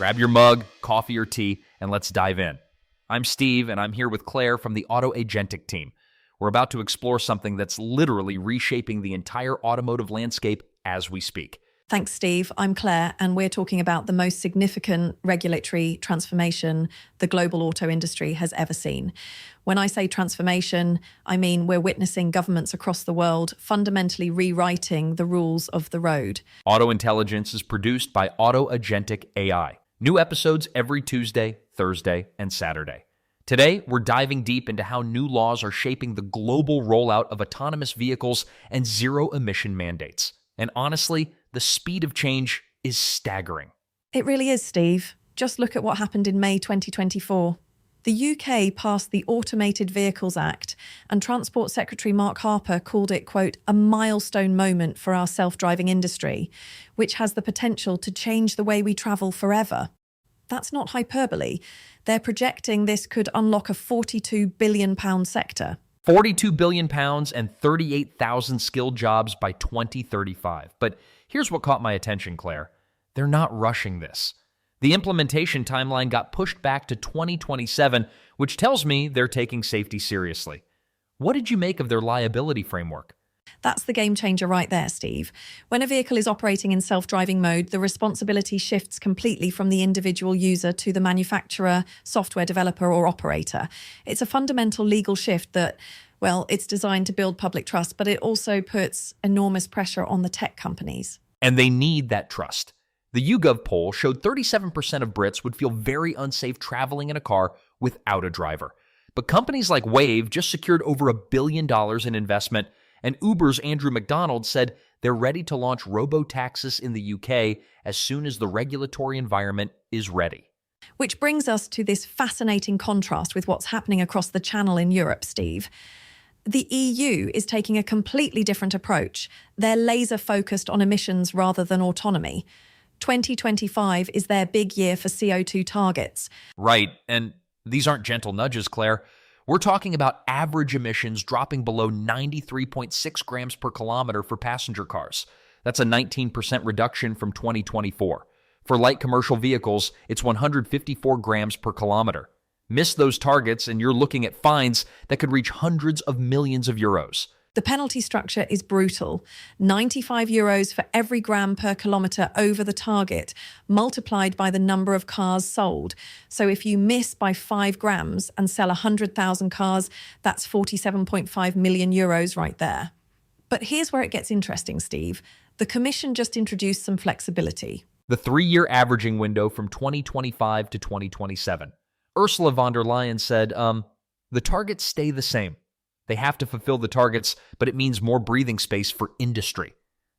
Grab your mug, coffee, or tea, and let's dive in. I'm Steve, and I'm here with Claire from the Auto Agentic team. We're about to explore something that's literally reshaping the entire automotive landscape as we speak. Thanks, Steve. I'm Claire, and we're talking about the most significant regulatory transformation the global auto industry has ever seen. When I say transformation, I mean we're witnessing governments across the world fundamentally rewriting the rules of the road. Auto Intelligence is produced by Auto Agentic AI. New episodes every Tuesday, Thursday, and Saturday. Today, we're diving deep into how new laws are shaping the global rollout of autonomous vehicles and zero-emission mandates. And honestly, the speed of change is staggering. It really is, Steve. Just look at what happened in May 2024. The UK passed the Automated Vehicles Act, and Transport Secretary Mark Harper called it, quote, a milestone moment for our self-driving industry, which has the potential to change the way we travel forever. That's not hyperbole. They're projecting this could unlock a £42 billion sector. £42 billion and 38,000 skilled jobs by 2035. But here's what caught my attention, Claire. They're not rushing this. The implementation timeline got pushed back to 2027, which tells me they're taking safety seriously. What did you make of their liability framework? That's the game changer right there, Steve. When a vehicle is operating in self-driving mode, the responsibility shifts completely from the individual user to the manufacturer, software developer, or operator. It's a fundamental legal shift that, well, it's designed to build public trust, but it also puts enormous pressure on the tech companies. And they need that trust. The YouGov poll showed 37% of Brits would feel very unsafe traveling in a car without a driver. But companies like Wave just secured over $1 billion in investment, and Uber's Andrew McDonald said they're ready to launch robo-taxis in the UK as soon as the regulatory environment is ready. Which brings us to this fascinating contrast with what's happening across the channel in Europe, Steve. The EU is taking a completely different approach. They're laser-focused on emissions rather than autonomy. 2025 is their big year for CO2 targets. Right, and these aren't gentle nudges, Claire. We're talking about average emissions dropping below 93.6 grams per kilometer for passenger cars. That's a 19% reduction from 2024. For light commercial vehicles, it's 154 grams per kilometer. Miss those targets and you're looking at fines that could reach hundreds of millions of euros. The penalty structure is brutal. €95 for every gram per kilometre over the target, multiplied by the number of cars sold. So if you miss by 5 grams and sell 100,000 cars, that's €47.5 million right there. But here's where it gets interesting, Steve. The Commission just introduced some flexibility. The 3-year averaging window from 2025 to 2027. Ursula von der Leyen said, the targets stay the same. They have to fulfill the targets, but it means more breathing space for industry.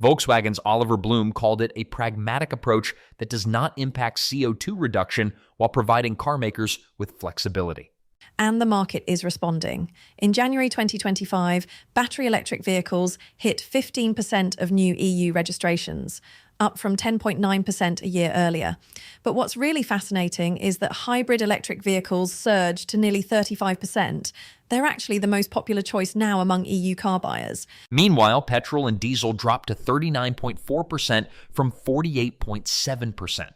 Volkswagen's Oliver Bloom called it a pragmatic approach that does not impact CO2 reduction while providing car makers with flexibility. And the market is responding. In January 2025, battery electric vehicles hit 15% of new EU registrations, up from 10.9% a year earlier. But what's really fascinating is that hybrid electric vehicles surged to nearly 35%. They're actually the most popular choice now among EU car buyers. Meanwhile, petrol and diesel dropped to 39.4% from 48.7%.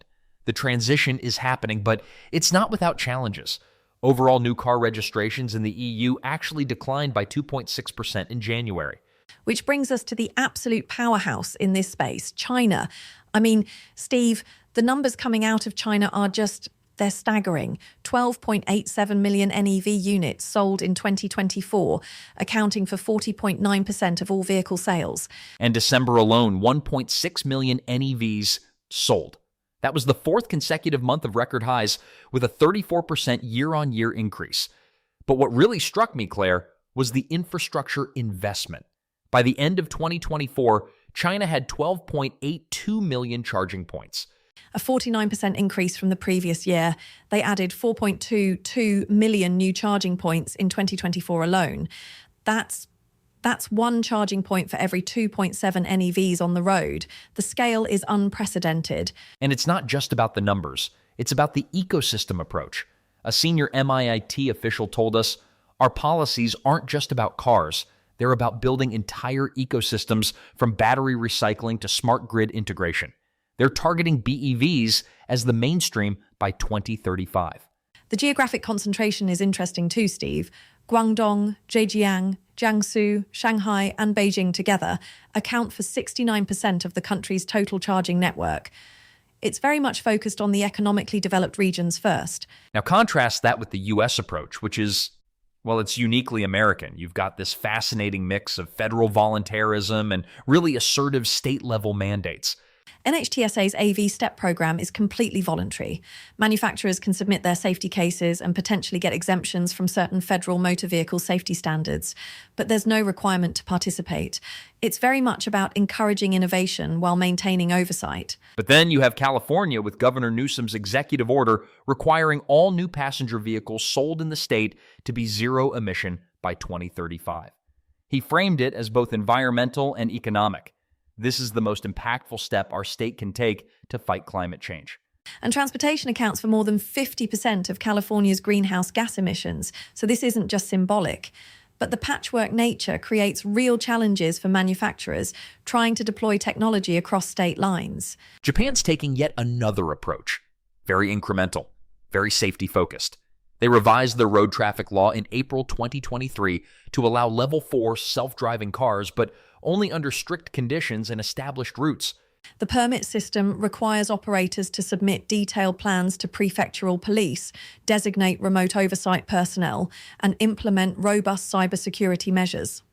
The transition is happening, but it's not without challenges. Overall new car registrations in the EU actually declined by 2.6% in January. Which brings us to the absolute powerhouse in this space, China. I mean, Steve, the numbers coming out of China are they're staggering. 12.87 million NEV units sold in 2024, accounting for 40.9% of all vehicle sales. And December alone, 1.6 million NEVs sold. That was the 4th consecutive month of record highs, with a 34% year-on-year increase. But what really struck me, Claire, was the infrastructure investment. By the end of 2024, China had 12.82 million charging points. A 49% increase from the previous year. They added 4.22 million new charging points in 2024 alone. That's one charging point for every 2.7 NEVs on the road. The scale is unprecedented. And it's not just about the numbers. It's about the ecosystem approach. A senior MIT official told us, our policies aren't just about cars. They're about building entire ecosystems from battery recycling to smart grid integration. They're targeting BEVs as the mainstream by 2035. The geographic concentration is interesting too, Steve. Guangdong, Zhejiang, Jiangsu, Shanghai, and Beijing together account for 69% of the country's total charging network. It's very much focused on the economically developed regions first. Now contrast that with the US approach, which is, well, it's uniquely American. You've got this fascinating mix of federal voluntarism and really assertive state-level mandates. NHTSA's AV STEP program is completely voluntary. Manufacturers can submit their safety cases and potentially get exemptions from certain federal motor vehicle safety standards, but there's no requirement to participate. It's very much about encouraging innovation while maintaining oversight. But then you have California with Governor Newsom's executive order requiring all new passenger vehicles sold in the state to be zero emission by 2035. He framed it as both environmental and economic. This is the most impactful step our state can take to fight climate change. And transportation accounts for more than 50% of California's greenhouse gas emissions, so this isn't just symbolic. But the patchwork nature creates real challenges for manufacturers trying to deploy technology across state lines. Japan's taking yet another approach, very incremental, very safety-focused. They revised their road traffic law in April 2023 to allow Level 4 self-driving cars, but only under strict conditions and established routes. The permit system requires operators to submit detailed plans to prefectural police, designate remote oversight personnel, and implement robust cybersecurity measures.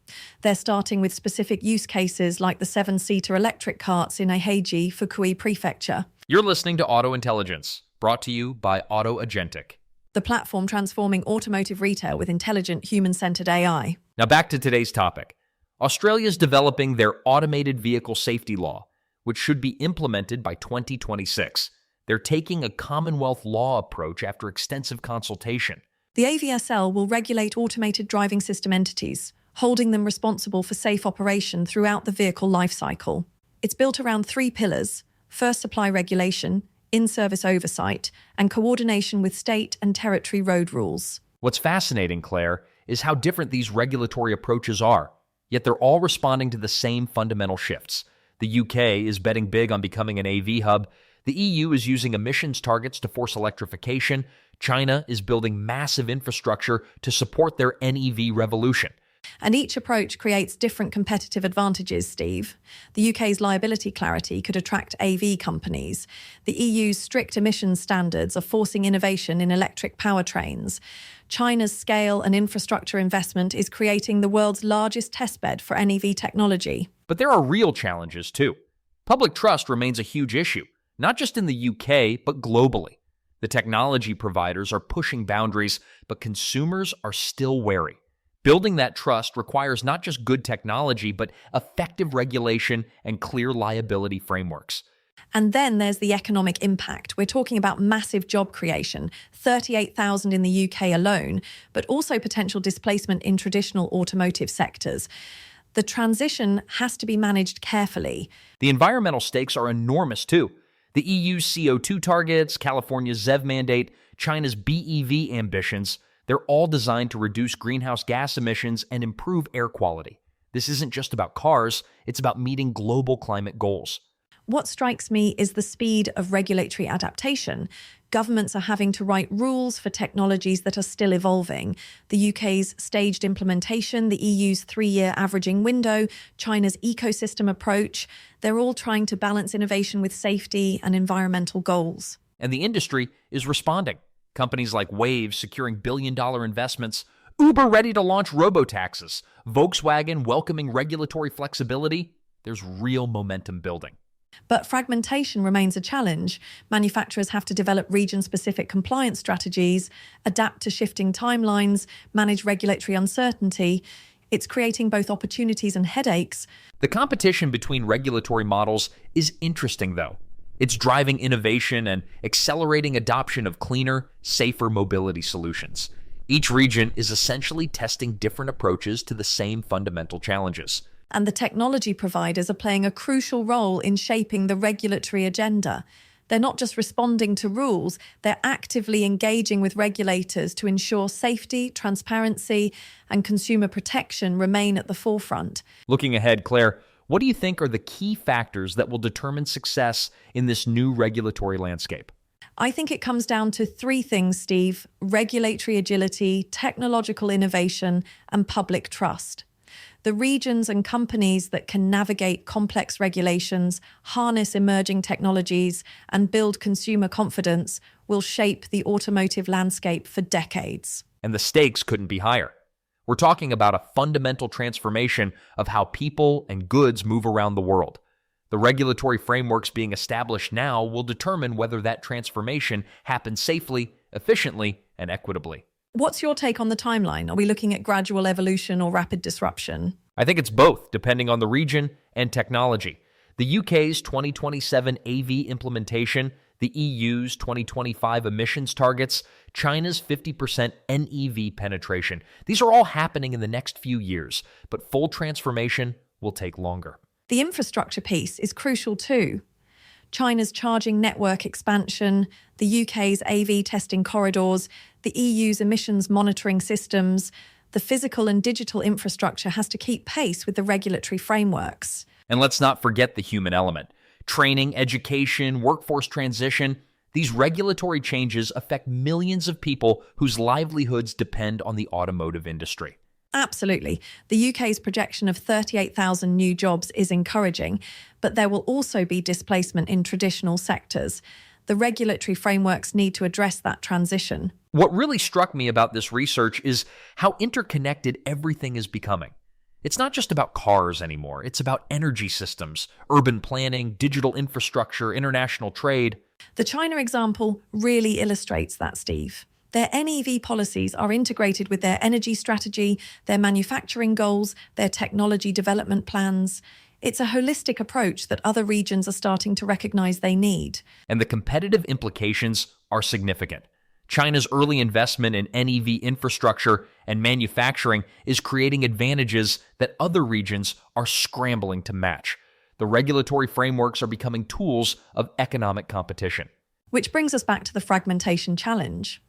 They're starting with specific use cases like the 7-seater electric carts in Eheiji, Fukui Prefecture. You're listening to Auto Intelligence, brought to you by Auto Agentic, the platform transforming automotive retail with intelligent, human-centered AI. Now back to today's topic. Australia's developing their automated vehicle safety law, which should be implemented by 2026. They're taking a Commonwealth law approach after extensive consultation. The AVSL will regulate automated driving system entities, holding them responsible for safe operation throughout the vehicle lifecycle. It's built around 3 pillars: first, supply regulation, in-service oversight, and coordination with state and territory road rules. What's fascinating, Claire, is how different these regulatory approaches are, yet they're all responding to the same fundamental shifts. The UK is betting big on becoming an AV hub. The EU is using emissions targets to force electrification. China is building massive infrastructure to support their NEV revolution. And each approach creates different competitive advantages, Steve. The UK's liability clarity could attract AV companies. The EU's strict emissions standards are forcing innovation in electric powertrains. China's scale and infrastructure investment is creating the world's largest testbed for NEV technology. But there are real challenges, too. Public trust remains a huge issue, not just in the UK, but globally. The technology providers are pushing boundaries, but consumers are still wary. Building that trust requires not just good technology, but effective regulation and clear liability frameworks. And then there's the economic impact. We're talking about massive job creation, 38,000 in the UK alone, but also potential displacement in traditional automotive sectors. The transition has to be managed carefully. The environmental stakes are enormous, too. The EU's CO2 targets, California's ZEV mandate, China's BEV ambitions, they're all designed to reduce greenhouse gas emissions and improve air quality. This isn't just about cars, it's about meeting global climate goals. What strikes me is the speed of regulatory adaptation. Governments are having to write rules for technologies that are still evolving. The UK's staged implementation, the EU's 3-year averaging window, China's ecosystem approach, they're all trying to balance innovation with safety and environmental goals. And the industry is responding. Companies like Wave securing billion-dollar investments, Uber ready to launch robotaxis, Volkswagen welcoming regulatory flexibility. There's real momentum building. But fragmentation remains a challenge. Manufacturers have to develop region-specific compliance strategies, adapt to shifting timelines, manage regulatory uncertainty. It's creating both opportunities and headaches. The competition between regulatory models is interesting, though. It's driving innovation and accelerating adoption of cleaner, safer mobility solutions. Each region is essentially testing different approaches to the same fundamental challenges. And the technology providers are playing a crucial role in shaping the regulatory agenda. They're not just responding to rules, they're actively engaging with regulators to ensure safety, transparency, and consumer protection remain at the forefront. Looking ahead, Claire, What do you think are the key factors that will determine success in this new regulatory landscape? I think it comes down to three things, Steve: regulatory agility, technological innovation, and public trust. The regions and companies that can navigate complex regulations, harness emerging technologies, and build consumer confidence will shape the automotive landscape for decades. And the stakes couldn't be higher. We're talking about a fundamental transformation of how people and goods move around the world. The regulatory frameworks being established now will determine whether that transformation happens safely, efficiently, and equitably. What's your take on the timeline? Are we looking at gradual evolution or rapid disruption? I think it's both, depending on the region and technology. The UK's 2027 AV implementation, the EU's 2025 emissions targets, China's 50% NEV penetration. These are all happening in the next few years, but full transformation will take longer. The infrastructure piece is crucial too. China's charging network expansion, the UK's AV testing corridors, the EU's emissions monitoring systems, the physical and digital infrastructure has to keep pace with the regulatory frameworks. And let's not forget the human element. Training, education, workforce transition, these regulatory changes affect millions of people whose livelihoods depend on the automotive industry. Absolutely. The UK's projection of 38,000 new jobs is encouraging, but there will also be displacement in traditional sectors. The regulatory frameworks need to address that transition. What really struck me about this research is how interconnected everything is becoming. It's not just about cars anymore. It's about energy systems, urban planning, digital infrastructure, international trade. The China example really illustrates that, Steve. Their NEV policies are integrated with their energy strategy, their manufacturing goals, their technology development plans. It's a holistic approach that other regions are starting to recognize they need. And the competitive implications are significant. China's early investment in NEV infrastructure and manufacturing is creating advantages that other regions are scrambling to match. The regulatory frameworks are becoming tools of economic competition. Which brings us back to the fragmentation challenge.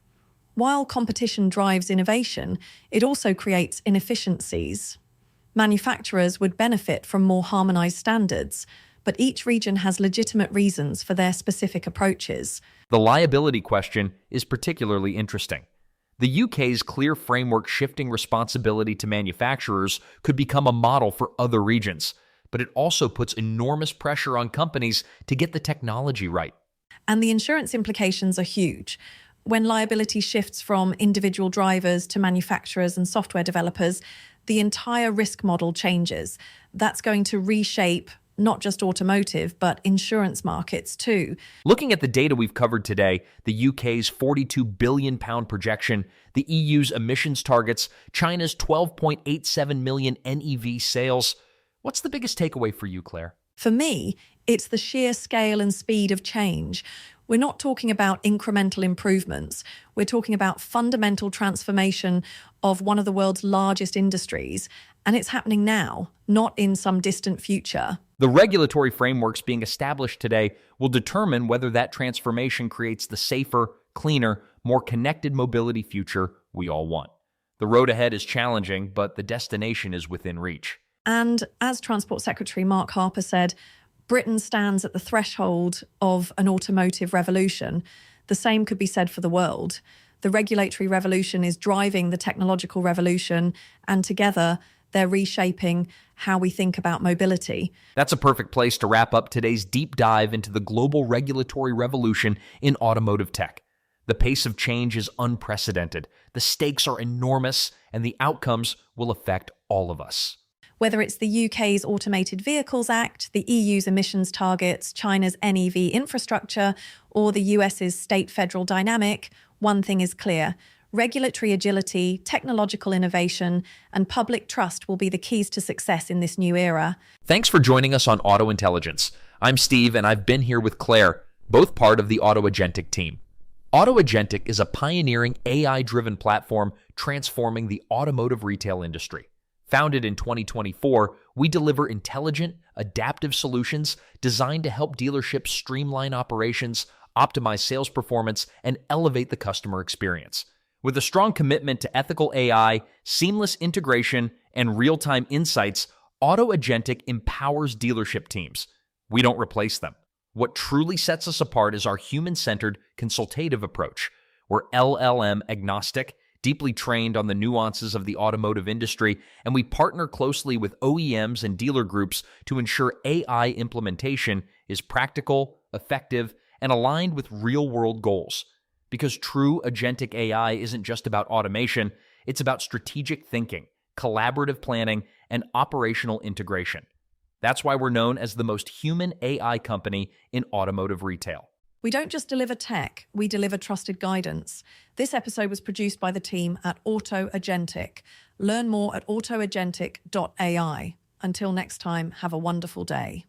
While competition drives innovation, it also creates inefficiencies. Manufacturers would benefit from more harmonized standards, but each region has legitimate reasons for their specific approaches. The liability question is particularly interesting. The UK's clear framework shifting responsibility to manufacturers could become a model for other regions, but it also puts enormous pressure on companies to get the technology right. And the insurance implications are huge. When liability shifts from individual drivers to manufacturers and software developers, the entire risk model changes. That's going to reshape not just automotive, but insurance markets too. Looking at the data we've covered today, the UK's £42 billion projection, the EU's emissions targets, China's 12.87 million NEV sales, what's the biggest takeaway for you, Claire? For me, it's the sheer scale and speed of change. We're not talking about incremental improvements. We're talking about fundamental transformation of one of the world's largest industries. And it's happening now, not in some distant future. The regulatory frameworks being established today will determine whether that transformation creates the safer, cleaner, more connected mobility future we all want. The road ahead is challenging, but the destination is within reach. And as Transport Secretary Mark Harper said, Britain stands at the threshold of an automotive revolution. The same could be said for the world. The regulatory revolution is driving the technological revolution, and together they're reshaping how we think about mobility. That's a perfect place to wrap up today's deep dive into the global regulatory revolution in automotive tech. The pace of change is unprecedented, the stakes are enormous, and the outcomes will affect all of us. Whether it's the UK's Automated Vehicles Act, the EU's emissions targets, China's NEV infrastructure, or the US's state-federal dynamic, one thing is clear. Regulatory agility, technological innovation, and public trust will be the keys to success in this new era. Thanks for joining us on Auto Intelligence. I'm Steve, and I've been here with Claire, both part of the Auto Agentic team. Auto Agentic is a pioneering AI-driven platform transforming the automotive retail industry. Founded in 2024, we deliver intelligent, adaptive solutions designed to help dealerships streamline operations, optimize sales performance, and elevate the customer experience. With a strong commitment to ethical AI, seamless integration, and real-time insights, Auto Agentic empowers dealership teams. We don't replace them. What truly sets us apart is our human-centered, consultative approach. We're LLM agnostic, deeply trained on the nuances of the automotive industry, and we partner closely with OEMs and dealer groups to ensure AI implementation is practical, effective, and aligned with real-world goals. Because true agentic AI isn't just about automation, it's about strategic thinking, collaborative planning, and operational integration. That's why we're known as the most human AI company in automotive retail. We don't just deliver tech, we deliver trusted guidance. This episode was produced by the team at Auto Agentic. Learn more at autoagentic.ai. Until next time, have a wonderful day.